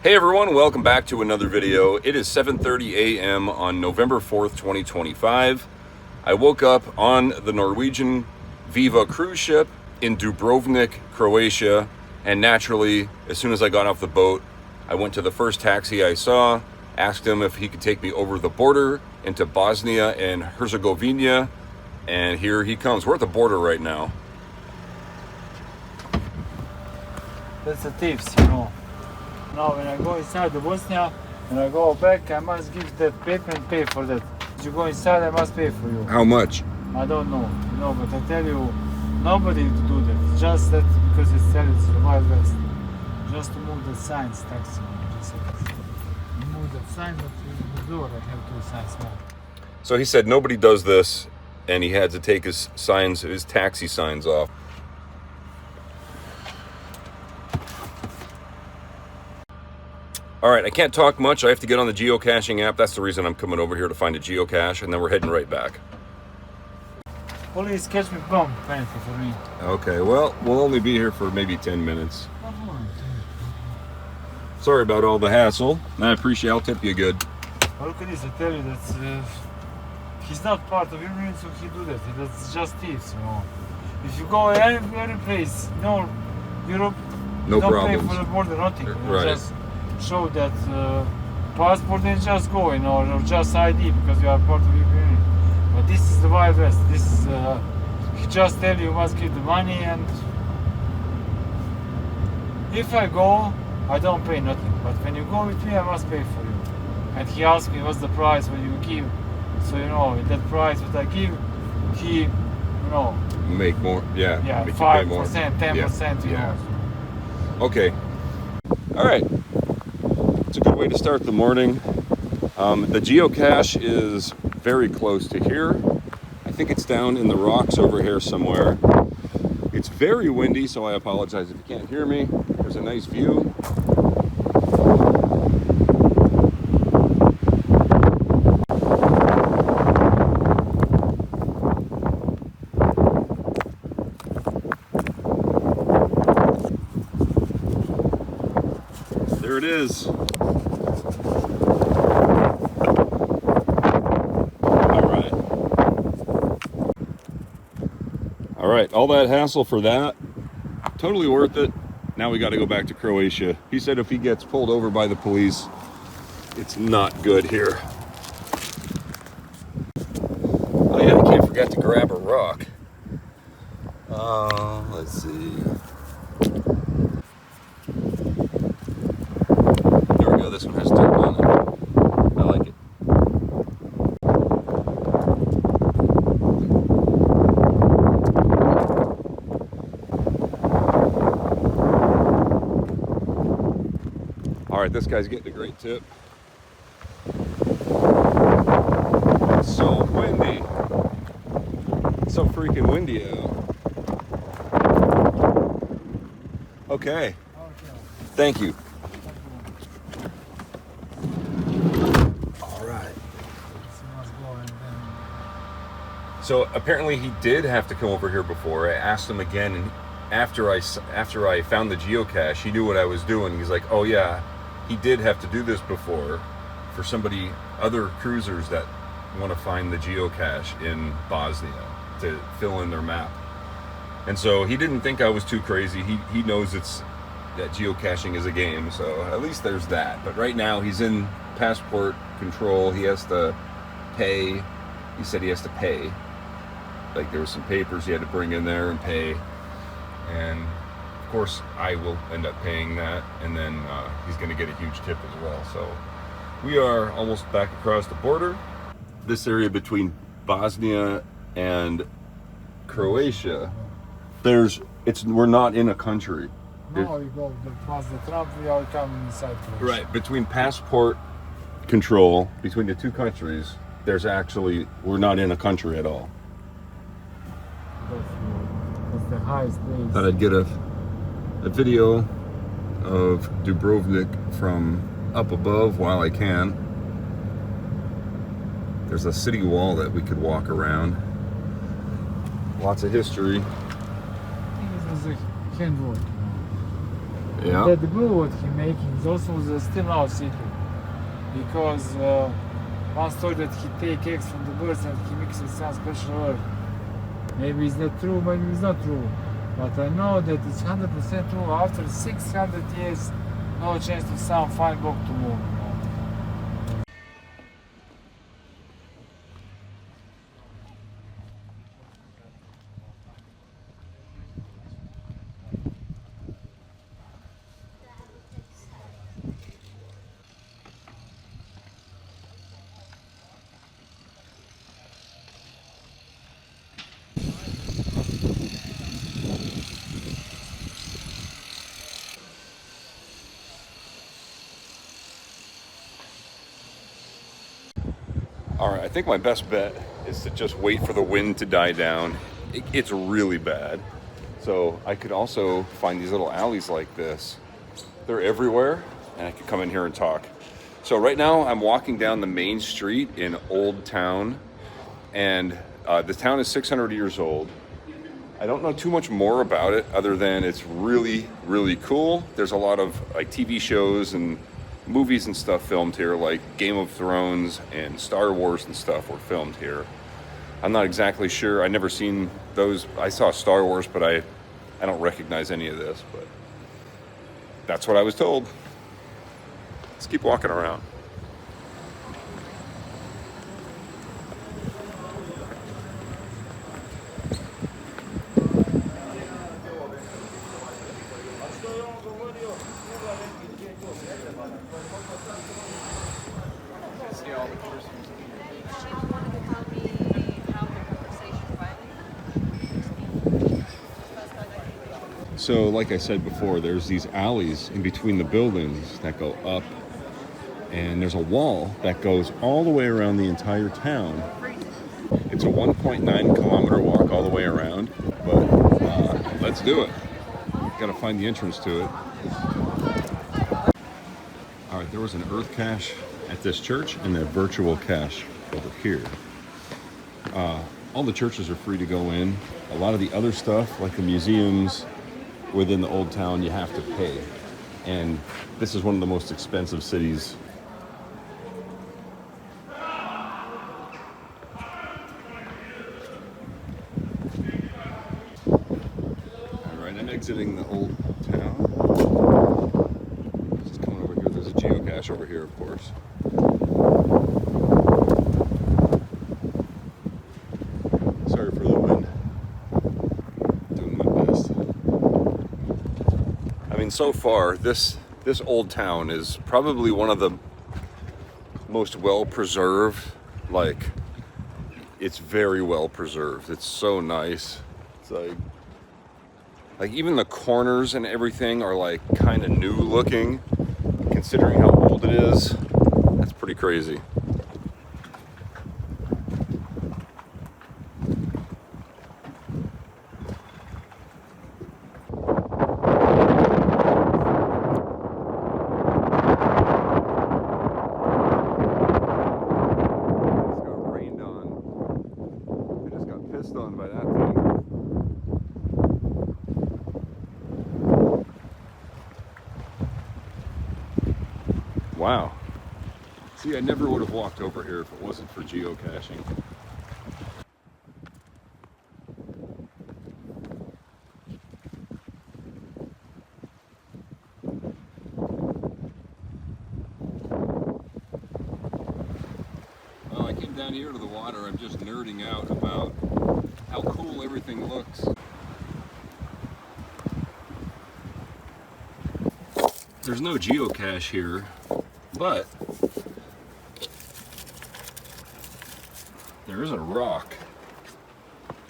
Hey everyone, welcome back to another video. It is 7:30 a.m. on November 4th, 2025. I woke up on the Norwegian Viva cruise ship in Dubrovnik, Croatia, and naturally, as soon as I got off the boat, I went to the first taxi I saw, asked him if he could take me over the border into Bosnia and Herzegovina, and here he comes. We're at the border right now. That's the tips, you know. Now when I go inside the Bosnia, when I go back, I must give that paper and pay for that. If you go inside, I must pay for you. How much? I don't know, you know, but I tell you, nobody to do that. Just that because it's the Wild West. Just to move the signs, taxi. Just move the sign, but the door I have two signs more. So he said nobody does this, and he had to take his taxi signs off. All right, I can't talk much. I have to get on the geocaching app. That's the reason I'm coming over here, to find a geocache, and then we're heading right back. Police catch me bomb penalty for me. Okay, well, we'll only be here for maybe 10 minutes. Sorry about all the hassle. I appreciate it. I'll tip you good. Look at this, I tell you that he's not part of Union, so he do that. That's just thieves, you know. If you go any place, no, Europe, No don't problems. pay for the border, nothing. Right. Just show that passport and just go, you know, or just ID because you are part of European Union. But this is the Wild West. This is, he just tell you must give the money, and if I go, I don't pay nothing. But when you go with me, I must pay for you. And he asked me what's the price what you give. So, you know, that price what I give, he, you know, Make more, yeah. yeah, Make you pay more. 5%, 10%, you Yeah. know. Okay. All right. It's a good way to start the morning. The geocache is very close to here. I think it's down in the rocks over here somewhere. It's very windy, so I apologize if you can't hear me. There's a nice view. There it is. All right, all that hassle for that, totally worth it. Now we got to go back to Croatia. He said if he gets pulled over by the police, it's not good here. Oh yeah, I can't forget to grab a rock. Let's see. There we go, this one has dirt on it. I like it. All right, this guy's getting a great tip. It's so windy. It's so freaking windy out. Okay. Thank you. All right. So apparently he did have to come over here before. I asked him again, and after I found the geocache, he knew what I was doing. He's like, "Oh yeah, he did have to do this before for other cruisers that want to find the geocache in Bosnia to fill in their map." And so he didn't think I was too crazy. He knows that geocaching is a game, so at least there's that. But right now he's in passport control. He has to pay. He said he has to pay. Like there were some papers he had to bring in there and pay. And of course I will end up paying that, and then he's going to get a huge tip as well. So we are almost back across the border. This area between Bosnia and Croatia, we're not in a country. No, you go past the Trump, we are coming inside Croatia. Right, between passport control between the two countries, we're not in a country at all. That's the highest place. Thought I'd get a video of Dubrovnik from up above while I can. There's a city wall that we could walk around. Lots of history. I think it was a handwork. Yeah. That glue what he making is also still now secret. Because one story that he take eggs from the birds and he mixes some special herb. Maybe it's not true, maybe it's not true. But I know that it's 100% true. After 600 years, no chance to some fine book to move. All right, I think my best bet is to just wait for the wind to die down. It's really bad. So I could also find these little alleys like this. They're everywhere, and I could come in here and talk. So right now I'm walking down the main street in Old Town, and the town is 600 years old. I don't know too much more about it other than it's really, really cool. There's a lot of like TV shows and movies and stuff filmed here, like Game of Thrones and Star Wars and stuff were filmed here. I'm not exactly sure. I never seen those. I saw Star Wars, but I don't recognize any of this, but that's what I was told. Let's keep walking around. So like I said before, there's these alleys in between the buildings that go up, and there's a wall that goes all the way around the entire town. It's a 1.9 kilometer walk all the way around, but let's do it. Gotta find the entrance to it. All right, there was an earth cache at this church and a virtual cache over here. All the churches are free to go in. A lot of the other stuff, like the museums within the old town, you have to pay. And this is one of the most expensive cities. All right, I'm exiting the old town. Just coming over here. There's a geocache over here, of course. Sorry for the wind. Doing my best. I mean, so far, this old town is probably one of the most well-preserved. Like, it's very well-preserved. It's so nice. It's like even the corners and everything are like kind of new looking, considering how old it is. That's pretty crazy. On by that thing. Wow. See, I never would have walked over here if it wasn't for geocaching. Well, I came down here to the water. I'm just nerding out about how cool everything looks. There's no geocache here, but there is a rock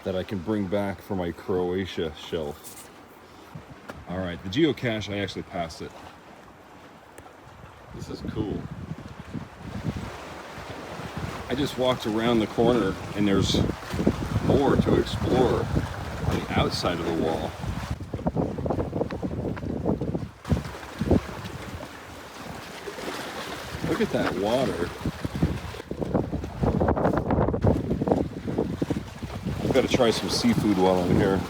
that I can bring back for my Croatia shelf. All right, the geocache, I actually passed it. This is cool. I just walked around the corner and there's more to explore on the outside of the wall. Look at that water. I've got to try some seafood while I'm here.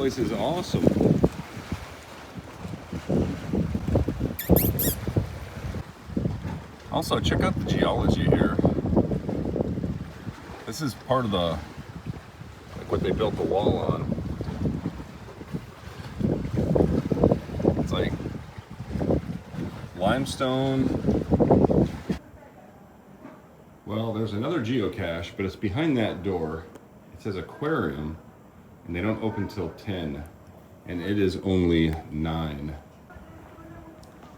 place is awesome. Also, check out the geology here. This is part of the, like what they built the wall on. It's like limestone. Well, there's another geocache, but it's behind that door. It says aquarium, and they don't open till 10, and it is only 9.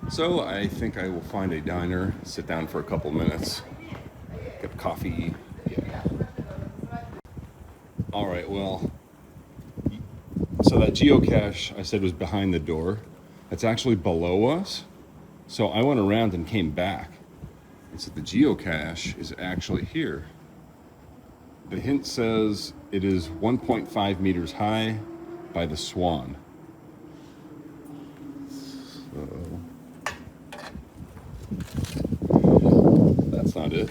So I think I will find a diner, sit down for a couple minutes, get coffee. Yeah. All right, well, so that geocache I said was behind the door. It's actually below us. So I went around and came back. And so the geocache is actually here. The hint says it is 1.5 meters high by the Swan. So that's not it.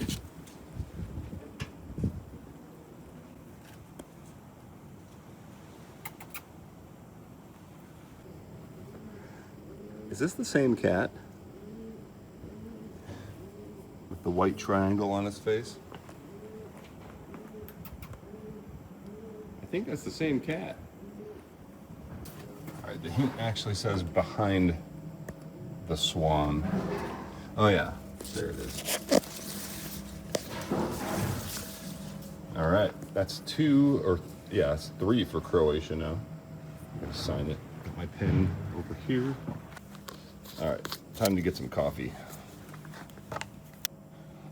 Is this the same cat? With the white triangle on his face? I think that's the same cat. All right, the hint actually says behind the Swan. Oh yeah, there it is. All right, that's 2 or yeah, it's 3 for Croatia now. I'm gonna sign it. Got my pen over here. All right, time to get some coffee.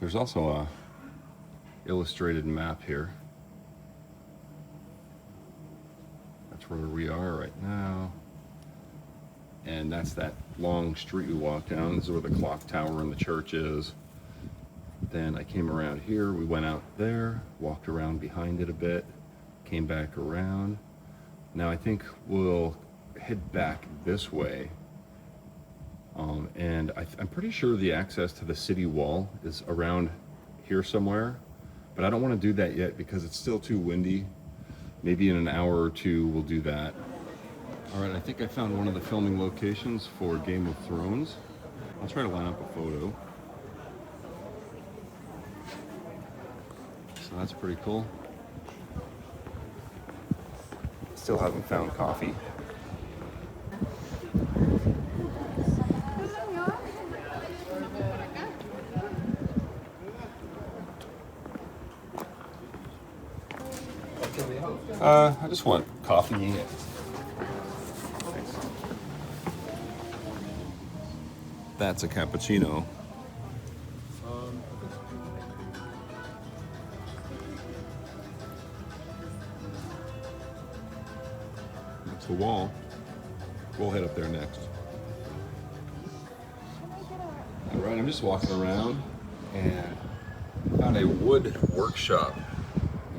There's also a illustrated map here. That's where we are right now. And that's that long street we walked down. This is where the clock tower and the church is. Then I came around here, we went out there, walked around behind it a bit, came back around. Now I think we'll head back this way. And I'm pretty sure the access to the city wall is around here somewhere, but I don't want to do that yet because it's still too windy. Maybe in an hour or two we'll do that. All right, I think I found one of the filming locations for Game of Thrones. I'll try to line up a photo. So that's pretty cool. Still haven't found coffee. I just want coffee. That's a cappuccino. That's the wall. We'll head up there next. All right, I'm just walking around and found a wood workshop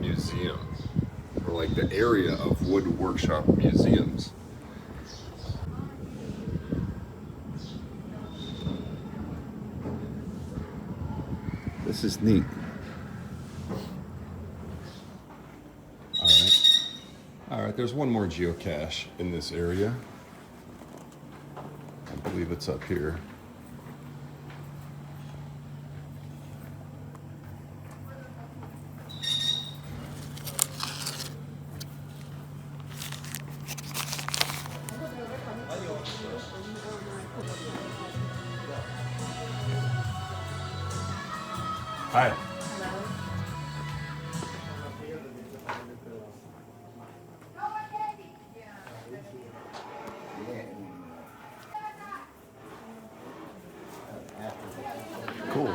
museum, or like the area of wood workshop museums. This is neat. All right, there's one more geocache in this area. I believe it's up here. Hi. Cool.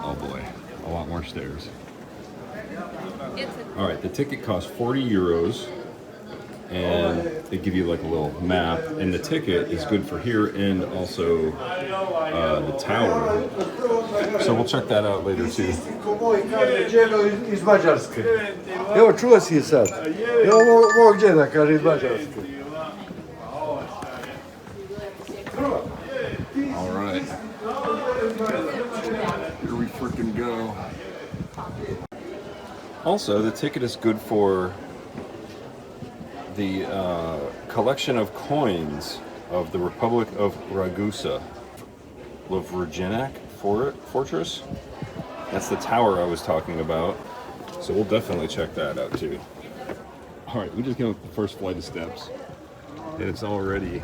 Oh boy, a lot more stairs. All right, the ticket costs 40 euros. and they give you like a little map, and the ticket is good for here and also the tower. So we'll check that out later too. Iz Mađarske. Evo, čuo si je sad. Evo mog djeda, kaže, iz Mađarske. All right. Here we freaking go. Also, the ticket is good for the collection of coins of the Republic of Ragusa, Lovregenac Fortress. That's the tower I was talking about. So we'll definitely check that out too. All right, we just came up the first flight of steps, and it's already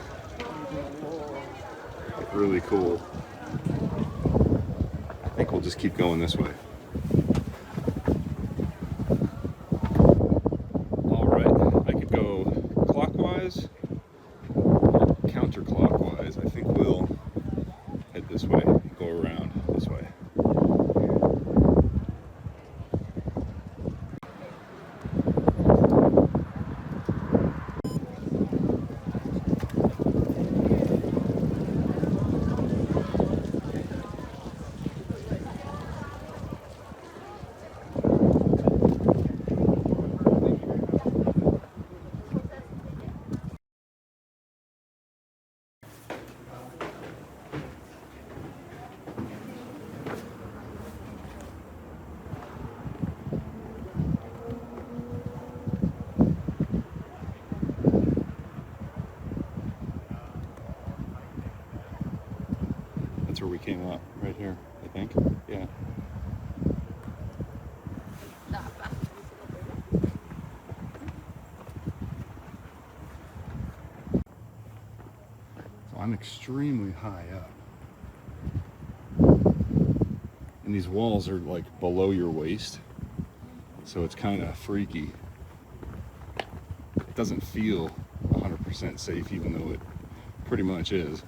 really cool. I think we'll just keep going this way. All right, I could go clockwise or counterclockwise. I think we'll head this way, go around this way. That's where we came up, right here, I think. Yeah. So I'm extremely high up. And these walls are like below your waist. So it's kind of freaky. It doesn't feel 100% safe, even though it pretty much is.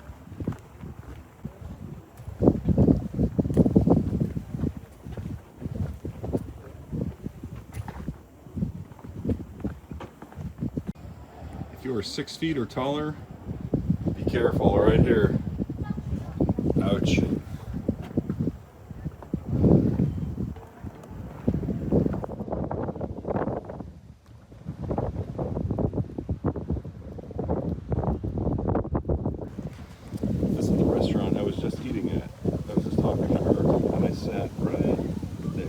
If you are 6 feet or taller, be careful right here. Ouch. This is the restaurant I was just eating at. I was just talking to her, and I sat right there.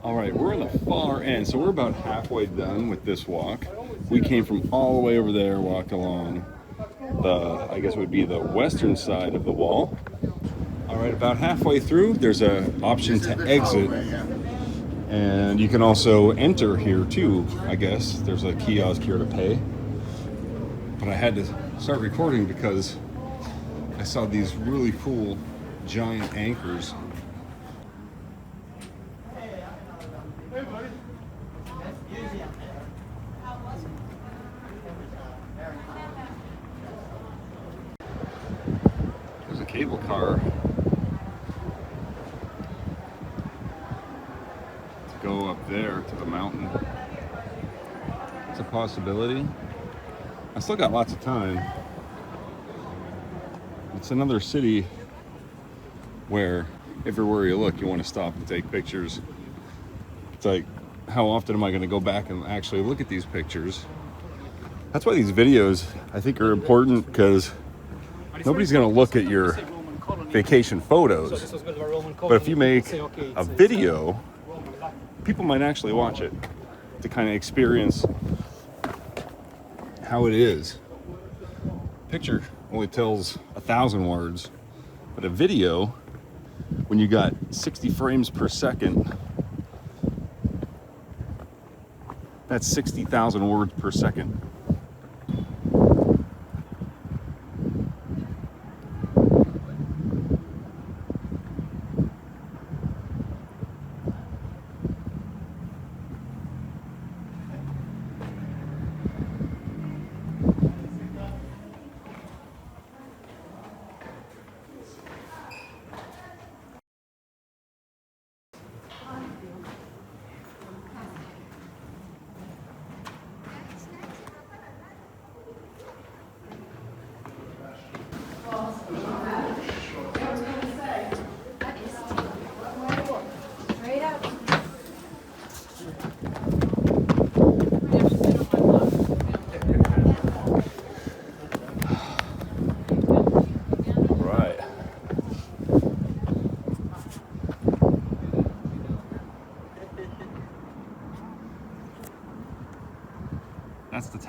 All right, we're in the far end, so we're about halfway done with this walk. We came from all the way over there, walked along the, I guess it would be the western side of the wall. All right, about halfway through, there's an option to exit, and you can also enter here too, I guess. There's a kiosk here to pay. But I had to start recording because I saw these really cool giant anchors. There's a cable car to go up there to the mountain. It's a possibility. I still got lots of time. It's another city where everywhere you look, you want to stop and take pictures. It's like, how often am I going to go back and actually look at these pictures? That's why these videos, I think, are important, because nobody's going to look at your vacation photos. But if you make a video, people might actually watch it to kind of experience how it is. Picture only tells 1,000 words, but a video, when you got 60 frames per second, that's 60,000 words per second.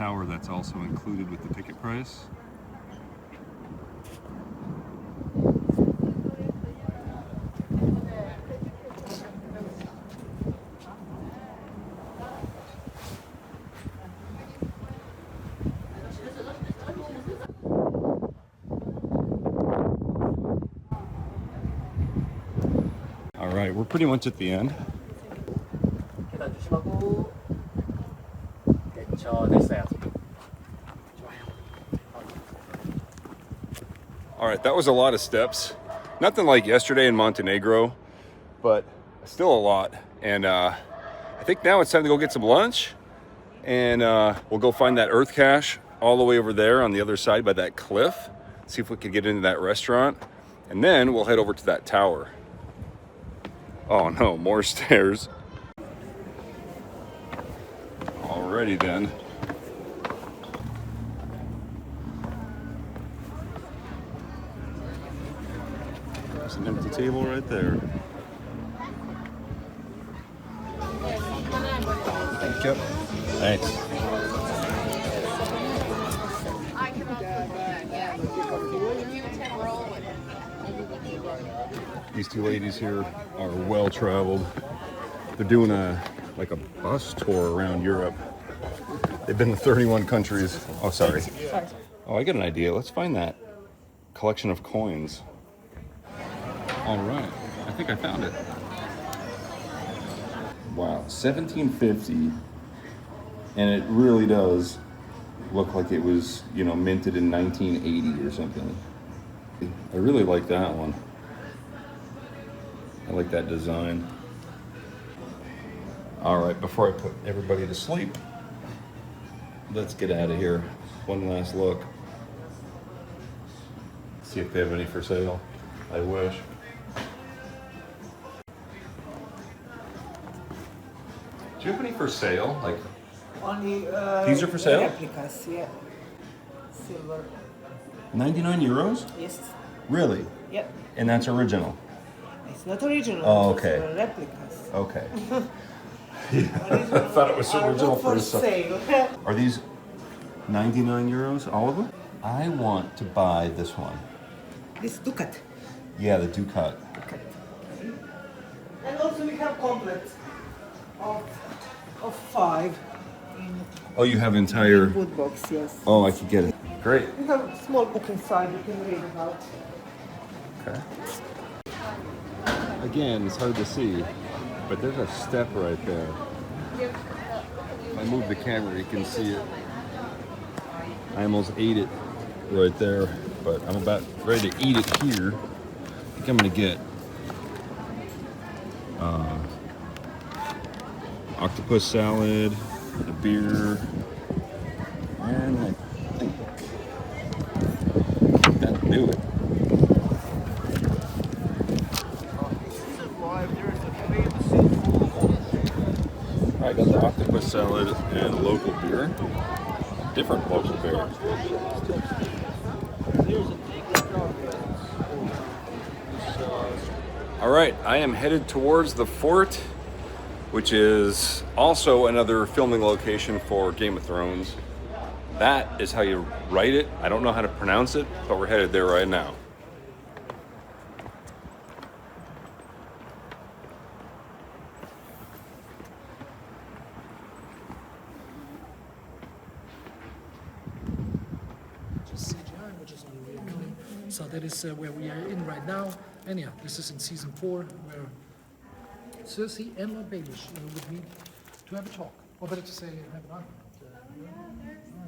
tower that's also included with the ticket price. All right, we're pretty much at the end. All right, that was a lot of steps. Nothing like yesterday in Montenegro, but still a lot. And I think now it's time to go get some lunch, and we'll go find that earth cache all the way over there on the other side by that cliff. See if we can get into that restaurant, and then we'll head over to that tower. Oh no, more stairs. Alrighty then. There's an empty table right there. Thank you. Thanks. These two ladies here are well traveled. They're doing a bus tour around Europe. They've been to 31 countries. Oh, sorry. Oh, I got an idea. Let's find that collection of coins. All right. I think I found it. Wow, 1750. And it really does look like it was, minted in 1980 or something. I really like that one. I like that design. All right, before I put everybody to sleep, let's get out of here. One last look. See if they have any for sale. I wish. Do you have any for sale? Like, only these are for sale? replicas, yeah. Silver. 99 euros? Yes. Really? Yep. And that's original? It's not original. Oh, it's okay. Replicas. Okay. I thought it was original for for sale. Are these 99 euros, all of them? I want to buy this one. This Ducat. Yeah, the Ducat. Ducat. And also we have complete of 5 in Oh, you have entire... wood box, yes. Oh, I could get it. Great. We have a small book inside you can read about. Okay. Again, it's hard to see, but there's a step right there. If I move the camera, you can see it. I almost ate it right there, but I'm about ready to eat it here. I think I'm gonna get octopus salad, a beer, and I think that'll do it. I got the octopus salad and local beer. Different local beer. All right, I am headed towards the fort, which is also another filming location for Game of Thrones. That is how you write it. I don't know how to pronounce it, but we're headed there right now. CGI, which is only recurring. So that is where we are in right now. And yeah, this is in season 4 where Cersei and Lord Baelish would meet to have a talk. Or better to say, have an argument.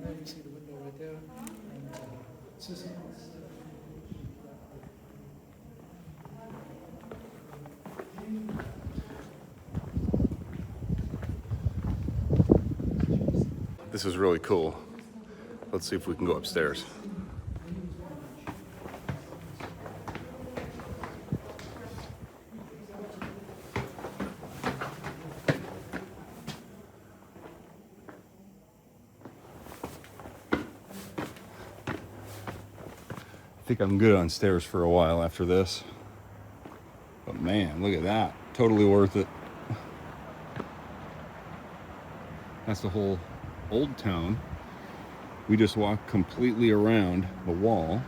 There you see the window right there. And Cersei is... This is really cool. Let's see if we can go upstairs. I think I'm good on stairs for a while after this. But man, look at that. Totally worth it. That's the whole old town. We just walked completely around the wall.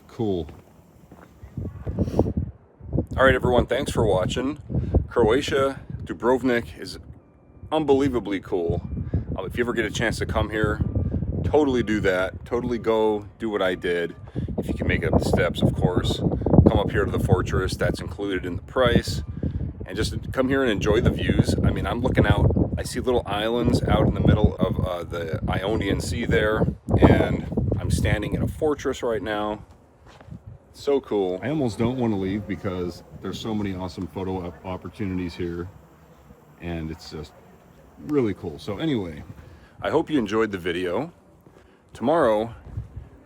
Cool. All right, everyone, thanks for watching. Croatia, Dubrovnik is unbelievably cool. If you ever get a chance to come here, totally do that. Totally go do what I did. If you can make it up the steps, of course. Come up here to the fortress. That's included in the price. And just come here and enjoy the views. I mean, I'm looking out. I see little islands out in the middle of the Ionian Sea there. And I'm standing in a fortress right now. So cool. I almost don't want to leave because there's so many awesome photo opportunities here. And it's just really cool. So anyway, I hope you enjoyed the video. Tomorrow,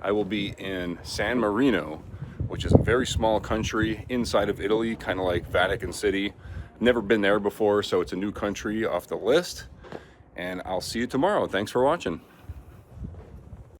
I will be in San Marino, which is a very small country inside of Italy, kind of like Vatican City. Never been there before, so it's a new country off the list. And I'll see you tomorrow. Thanks for watching.